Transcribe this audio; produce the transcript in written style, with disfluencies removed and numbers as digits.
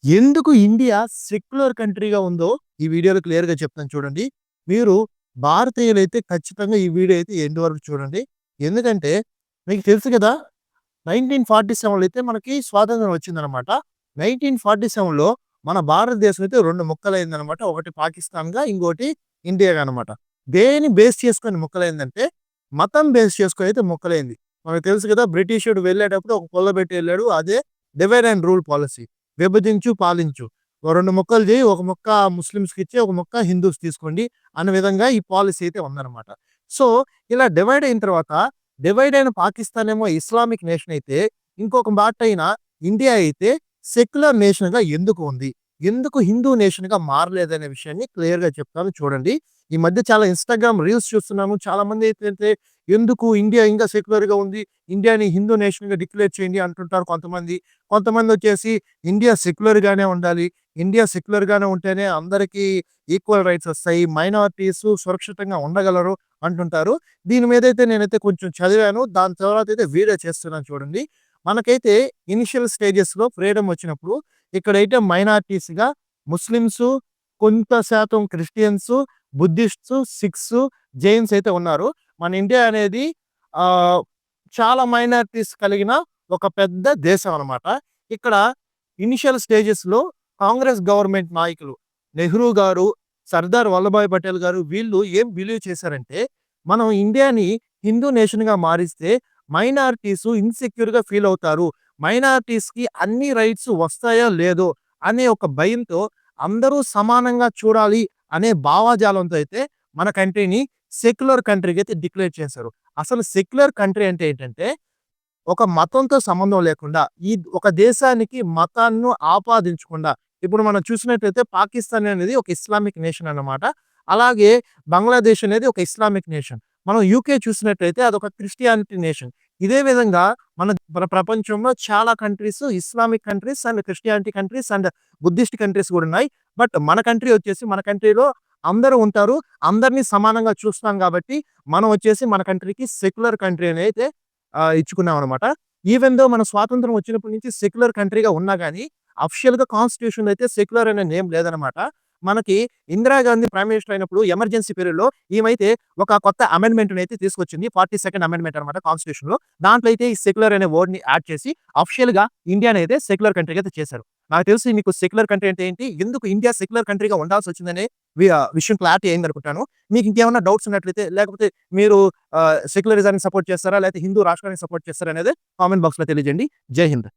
ఎందుకు India secular కంట్రీగా ఉందో ఈ వీడియోలో క్లియర్‌గా చెప్తాను చూడండి. మీరు భారతీయులైతే ఖచ్చితంగా ఈ వీడియో అయితే ఎండ్ వరకు చూడండి. ఎందుకంటే మీకు తెలుసు కదా! 1947లో అయితే మనకి స్వాతంత్రం వచ్చిందనమాట. 1947లో మన భారతదేశం అయితే 2 ముక్కలైందనమాట. ఒకటి పాకిస్తాన్‌గా, ఇంకోటి ఇండియాగా అనమాట. దేన్ని బేస్ చేసుకొని ముక్కలైందంటే, మతం బేస్ చేసుకొని అయితే ముక్కలైంది. మనకు తెలుసు కదా! బ్రిటిషోడు వెళ్ళేటప్పుడు ఒక పుల్లబెట్టి వెళ్ళాడు. అదే డివైడ్ అండ్ రూల్ పాలిసీ. విభజించు, పాలించు. ఓ 2 ముక్కలు చేయి. ఒక ముక్క ముస్లిమ్స్‌కిచ్చి, ఒక ముక్క హిందూస్ తీసుకోండి అన్న విధంగా ఈ పాలిసీ అయితే ఉందనమాట. సో, ఇలా డివైడ్ అయిన తర్వాత డివైడ్ అయిన పాకిస్తాన్ ఏమో ఇస్లామిక్ నేషన్ అయితే, ఇంకొక మాటైన ఇండియా అయితే సెక్యులర్ నేషన్‌గా ఎందుకు ఉంది? ఎందుకు హిందూ నేషన్‌గా మారలేదనే విషయాన్ని క్లియర్‌గా చెప్తాను చూడండి. ఈ మధ్య చాలా ఇన్‌స్టాగ్రామ్ రీల్స్ చూస్తున్నాము. చాలామంది ఏంటంటే, ఎందుకు ఇండియా ఇంకా సెక్యులర్‌గా ఉంది? ఇండియాని హిందూ నేషన్‌గా డిక్లేర్ చేయండి అంటుంటారు కొంతమంది. కొంతమందొచ్చేసి ఇండియా సెక్యులర్‌గానే ఉండాలి. ఇండియా సెక్యులర్‌గానే ఉంటేనే అందరికీ ఈక్వల్ రైట్స్ వస్తాయి. మైనారిటీస్ సురక్షితంగా ఉండగలరు అంటుంటారు. దీని మీదైతే నేనైతే కొంచెం చదివాను. దాని తర్వాతైతే వీడియో చేస్తున్నాను చూడండి. మనకైతే ఇనిషియల్ స్టేజెస్‌లో ఫ్రీడమ్ వచ్చినప్పుడు ఇక్కడైతే మైనారిటీస్‌గా ముస్లిమ్సు, కొంత శాతం క్రిస్టియన్సు, బుద్ధిస్ట్సు, సిఖ్సు, జైన్స్ అయితే ఉన్నారు. మన ఇండియా అనేది ఆహ్, చాలా మైనారిటీస్ కలిగిన ఒక పెద్ద దేశం అనమాట. ఇక్కడ ఇనిషియల్ స్టేజెస్‌లో కాంగ్రెస్ గవర్నమెంట్ నాయకులు నెహ్రూ గారు, సర్దార్ వల్లభాయ్ పటేల్ గారు వీళ్ళు ఏం బిలీవ్ చేశారంటే, మనం ఇండియాని హిందూ నేషన్‌గా మారిస్తే మైనారిటీస్ ఇన్‌సెక్యూర్‌గా ఫీల్ అవుతారు. మైనారిటీస్‌కి అన్ని రైట్స్ వస్తాయో లేదో అనే ఒక భయంతో అందరూ సమానంగా చూడాలి అనే భావజాలంతో అయితే మన కంట్రీని సెక్యులర్ కంట్రీగా అయితే డిక్లేర్ చేశారు. అసలు సెక్యులర్ కంట్రీ అంటే ఏంటంటే ఒక మతంతో సంబంధం లేకుండా, ఈ ఒక దేశానికి మతాన్ని ఆపాదించకుండా, ఇప్పుడు మనం చూసినట్లయితే పాకిస్తాన్ అనేది ఒక ఇస్లామిక్ నేషన్ అన్నమాట. అలాగే బంగ్లాదేశ్ అనేది ఒక ఇస్లామిక్ నేషన్. మనం యూకే చూసినట్లయితే అదొక క్రిస్టియానిటీ నేషన్. ఇదే విధంగా మన ప్రపంచంలో చాలా countries Islamic countries and Christianity countries and Buddhist countries కూడా ఉన్నాయి. బట్ మన కంట్రీ వచ్చేసి మన కంట్రీలో అందరూ ఉంటారు. అందరిని సమానంగా చూస్తాం కాబట్టి మనం వచ్చేసి మన కంట్రీకి సెక్యులర్ కంట్రీ అని అయితే ఇచ్చుకున్నామనమాట. ఈవెన్ దో మన స్వాతంత్రం వచ్చినప్పటి నుంచి సెక్యులర్ కంట్రీగా ఉన్నా గాని, అఫిషియల్‌గా కాన్స్టిట్యూషన్‌లో అయితే సెక్యులర్ అనే నేమ్ లేదనమాట. మనకి ఇందిరాగాంధీ ప్రైమ్ మినిస్టర్ అయినప్పుడు ఎమర్జెన్సీ పీరియడ్‌లో ఈమైతే ఒక కొత్త అమెండ్మెంట్‌నైతే తీసుకొచ్చింది. 42nd అమెండ్మెంట్ అనమాట కాన్స్టిట్యూషన్‌లో. దాంట్లో అయితే ఈ సెక్యులర్ అనే వర్డ్‌ని యాడ్ చేసి అఫిషియల్‌గా ఇండియానైతే సెక్యులర్ కంట్రీగా అయితే చేశారు. నాకు తెలిసి మీకు సెక్యులర్ కంట్రీ అంటే ఏంటి? ఎందుకు ఇండియా సెక్యులర్ కంట్రీగా ఉండాల్సొచ్చిందనే విషయం క్లారిటీ అయిందనుకుంటాను. మీకు ఇంకేమన్నా డౌట్స్ ఉన్నట్లయితే లేకపోతే మీరు సెక్యులరిజాన్ని సపోర్ట్ చేస్తారా? లేకపోతే హిందూ రాష్ట్రాన్ని సపోర్ట్ చేస్తారా అనేది కామెంట్ బాక్స్‌లో తెలియజేయండి. జై హింద్.